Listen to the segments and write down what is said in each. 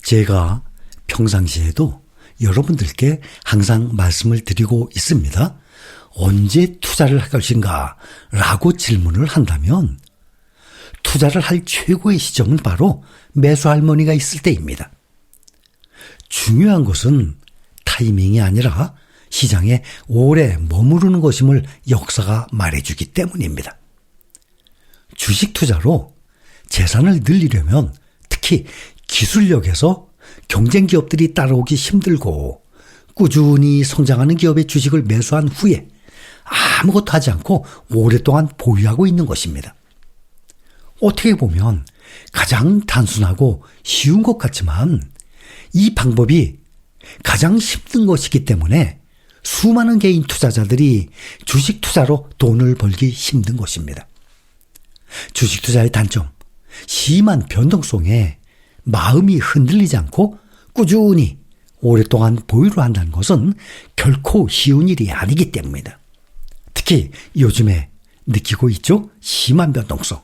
제가 평상시에도 여러분들께 항상 말씀을 드리고 있습니다. 언제 투자를 할 것인가 라고 질문을 한다면 투자를 할 최고의 시점은 바로 매수 할머니가 있을 때입니다. 중요한 것은 타이밍이 아니라 시장에 오래 머무르는 것임을 역사가 말해주기 때문입니다. 주식 투자로 재산을 늘리려면 특히 기술력에서 경쟁 기업들이 따라오기 힘들고 꾸준히 성장하는 기업의 주식을 매수한 후에 아무것도 하지 않고 오랫동안 보유하고 있는 것입니다. 어떻게 보면 가장 단순하고 쉬운 것 같지만 이 방법이 가장 힘든 것이기 때문에 수많은 개인 투자자들이 주식 투자로 돈을 벌기 힘든 것입니다. 주식 투자의 단점, 심한 변동성에 마음이 흔들리지 않고 꾸준히 오랫동안 보유를 한다는 것은 결코 쉬운 일이 아니기 때문입니다. 특히 요즘에 느끼고 있죠? 심한 변동성.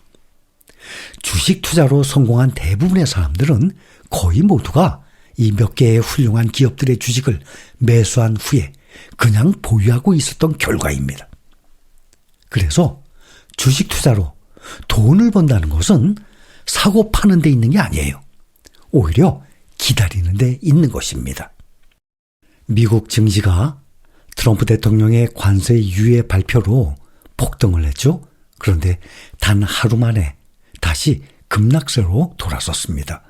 주식 투자로 성공한 대부분의 사람들은 거의 모두가 이 몇 개의 훌륭한 기업들의 주식을 매수한 후에 그냥 보유하고 있었던 결과입니다. 그래서 주식 투자로 돈을 번다는 것은 사고 파는 데 있는 게 아니에요. 오히려 기다리는 데 있는 것입니다. 미국 증시가 트럼프 대통령의 관세 유예 발표로 폭등을 했죠. 그런데 단 하루 만에 다시 급락세로 돌아섰습니다.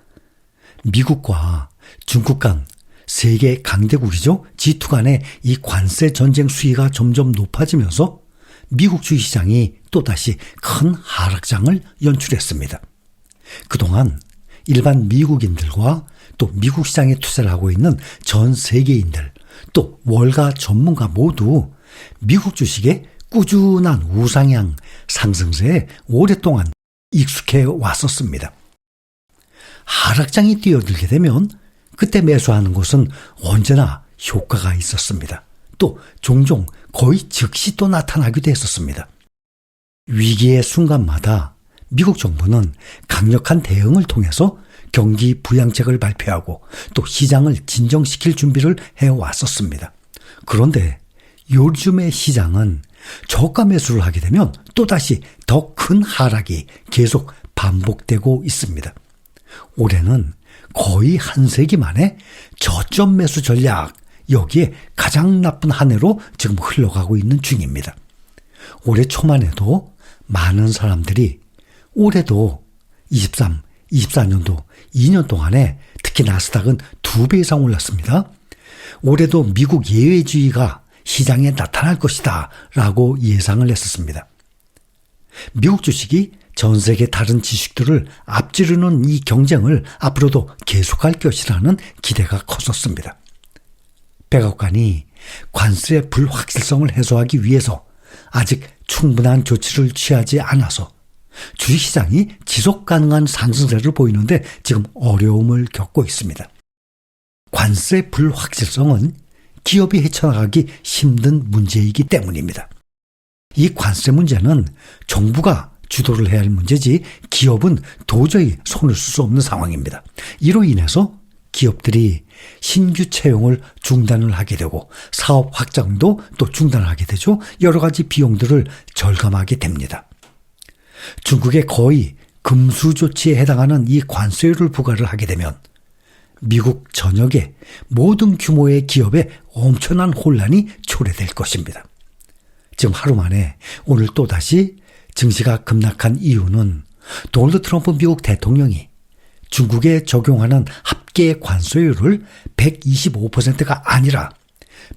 미국과 중국 간 세계 강대국이죠. G2 간의 이 관세 전쟁 수위가 점점 높아지면서 미국 주식시장이 또다시 큰 하락장을 연출했습니다. 그동안 일반 미국인들과 또 미국 시장에 투자를 하고 있는 전 세계인들 또 월가 전문가 모두 미국 주식의 꾸준한 우상향 상승세에 오랫동안 익숙해 왔었습니다. 하락장이 뛰어들게 되면 그때 매수하는 것은 언제나 효과가 있었습니다. 또 종종 거의 즉시 또 나타나기도 했었습니다. 위기의 순간마다 미국 정부는 강력한 대응을 통해서 경기 부양책을 발표하고 또 시장을 진정시킬 준비를 해왔었습니다. 그런데 요즘의 시장은 저가 매수를 하게 되면 또다시 더 큰 하락이 계속 반복되고 있습니다. 올해는 거의 한 세기 만에 저점 매수 전략, 여기에 가장 나쁜 한 해로 지금 흘러가고 있는 중입니다. 올해 초만 해도 많은 사람들이 올해도 23, 24년도 2년 동안에 특히 나스닥은 2배 이상 올랐습니다. 올해도 미국 예외주의가 시장에 나타날 것이다 라고 예상을 했었습니다. 미국 주식이 전 세계 다른 지식들을 앞지르는 이 경쟁을 앞으로도 계속할 것이라는 기대가 컸었습니다. 백악관이 관세 불확실성을 해소하기 위해서 아직 충분한 조치를 취하지 않아서 주식시장이 지속 가능한 상승세를 보이는데 지금 어려움을 겪고 있습니다. 관세 불확실성은 기업이 헤쳐나가기 힘든 문제이기 때문입니다. 이 관세 문제는 정부가 주도를 해야 할 문제지 기업은 도저히 손을 쓸 수 없는 상황입니다. 이로 인해서 기업들이 신규 채용을 중단을 하게 되고 사업 확장도 또 중단을 하게 되죠. 여러 가지 비용들을 절감하게 됩니다. 중국의 거의 금수 조치에 해당하는 이 관세율을 부과를 하게 되면 미국 전역의 모든 규모의 기업에 엄청난 혼란이 초래될 것입니다. 지금 하루 만에 오늘 또다시 증시가 급락한 이유는 도널드 트럼프 미국 대통령이 중국에 적용하는 합계 관세율을 125%가 아니라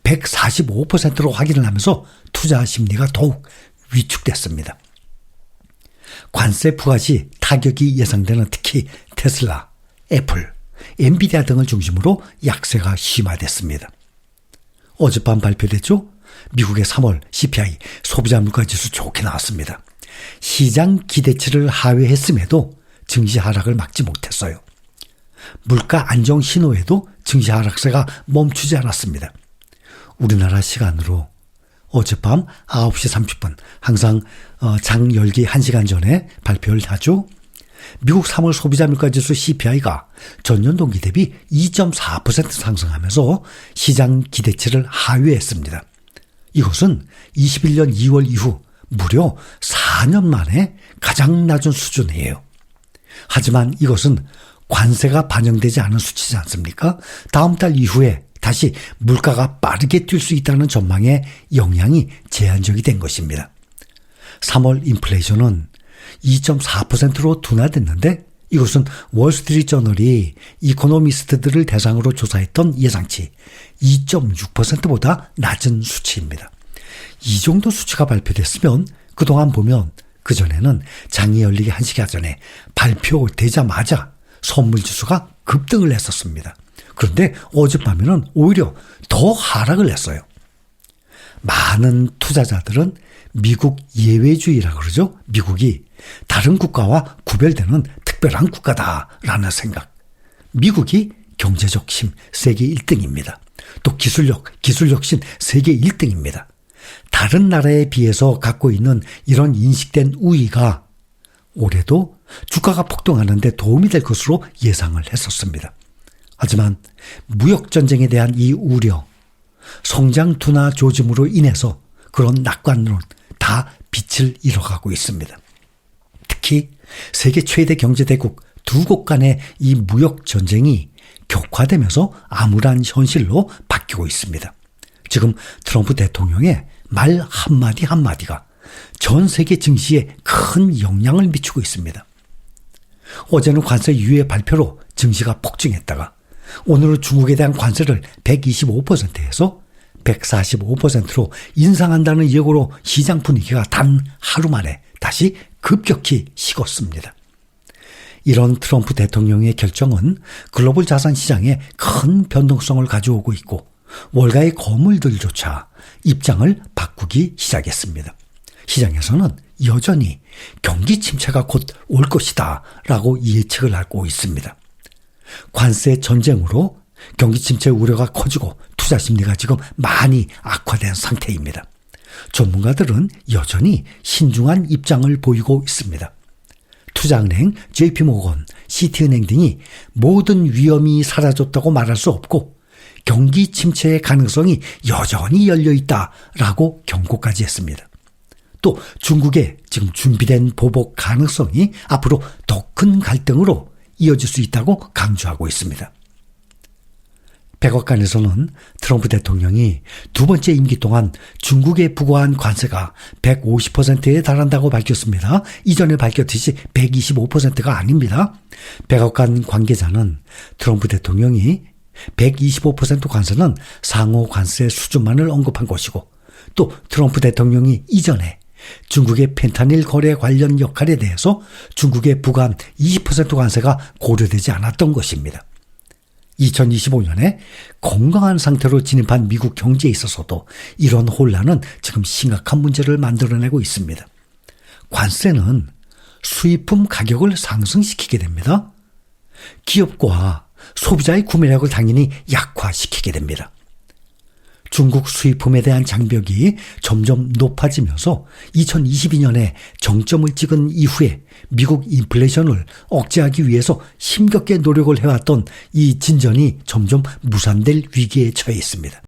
145%로 확인을 하면서 투자 심리가 더욱 위축됐습니다. 관세 부과 시 타격이 예상되는 특히 테슬라, 애플, 엔비디아 등을 중심으로 약세가 심화됐습니다. 어젯밤 발표됐죠? 미국의 3월 CPI 소비자 물가지수 좋게 나왔습니다. 시장 기대치를 하회했음에도 증시 하락을 막지 못했어요. 물가 안정 신호에도 증시 하락세가 멈추지 않았습니다. 우리나라 시간으로 어젯밤 9시 30분 항상 장 열기 1시간 전에 발표를 하죠. 미국 3월 소비자 물가지수 CPI가 전년 동기 대비 2.4% 상승하면서 시장 기대치를 하회했습니다. 이것은 21년 2월 이후 무려 4년 만에 가장 낮은 수준이에요. 하지만 이것은 관세가 반영되지 않은 수치지 않습니까? 다음 달 이후에 다시 물가가 빠르게 뛸 수 있다는 전망에 영향이 제한적이 된 것입니다. 3월 인플레이션은 2.4%로 둔화됐는데 이것은 월스트리트저널이 이코노미스트들을 대상으로 조사했던 예상치 2.6%보다 낮은 수치입니다. 이 정도 수치가 발표됐으면 그동안 보면 그전에는 장이 열리기 1시간 전에 발표되자마자 선물지수가 급등을 했었습니다. 그런데 어젯밤에는 오히려 더 하락을 했어요. 많은 투자자들은 미국 예외주의라 그러죠. 미국이 다른 국가와 구별되는 특별한 국가다라는 생각. 미국이 경제적 힘 세계 1등입니다. 또 기술력 신 세계 1등입니다. 다른 나라에 비해서 갖고 있는 이런 인식된 우위가 올해도 주가가 폭등하는 데 도움이 될 것으로 예상을 했었습니다. 하지만 무역전쟁에 대한 이 우려, 성장 둔화 조짐으로 인해서 그런 낙관론 다 빛을 잃어가고 있습니다. 특히 세계 최대 경제대국 두 곳 간의 이 무역전쟁이 격화되면서 암울한 현실로 바뀌고 있습니다. 지금 트럼프 대통령의 말 한마디 한마디가 전 세계 증시에 큰 영향을 미치고 있습니다. 어제는 관세 유예 발표로 증시가 폭증했다가 오늘은 중국에 대한 관세를 125%에서 145%로 인상한다는 예고로 시장 분위기가 단 하루 만에 다시 급격히 식었습니다. 이런 트럼프 대통령의 결정은 글로벌 자산 시장에 큰 변동성을 가져오고 있고 월가의 거물들조차 입장을 바꾸기 시작했습니다. 시장에서는 여전히 경기 침체가 곧 올 것이다 라고 예측을 하고 있습니다. 관세 전쟁으로 경기 침체 우려가 커지고 투자 심리가 지금 많이 악화된 상태입니다. 전문가들은 여전히 신중한 입장을 보이고 있습니다. 투자은행 JP모건, 시티은행 등이 모든 위험이 사라졌다고 말할 수 없고 경기 침체의 가능성이 여전히 열려있다라고 경고까지 했습니다. 또 중국의 지금 준비된 보복 가능성이 앞으로 더 큰 갈등으로 이어질 수 있다고 강조하고 있습니다. 백악관에서는 트럼프 대통령이 두 번째 임기 동안 중국에 부과한 관세가 150%에 달한다고 밝혔습니다. 이전에 밝혔듯이 125%가 아닙니다. 백악관 관계자는 트럼프 대통령이 125% 관세는 상호 관세 수준만을 언급한 것이고 또 트럼프 대통령이 이전에 중국의 펜타닐 거래 관련 역할에 대해서 중국에 부과한 20% 관세가 고려되지 않았던 것입니다. 2025년에 건강한 상태로 진입한 미국 경제에 있어서도 이런 혼란은 지금 심각한 문제를 만들어내고 있습니다. 관세는 수입품 가격을 상승시키게 됩니다. 기업과 소비자의 구매력을 당연히 약화시키게 됩니다. 중국 수입품에 대한 장벽이 점점 높아지면서 2022년에 정점을 찍은 이후에 미국 인플레이션을 억제하기 위해서 힘겹게 노력을 해왔던 이 진전이 점점 무산될 위기에 처해 있습니다.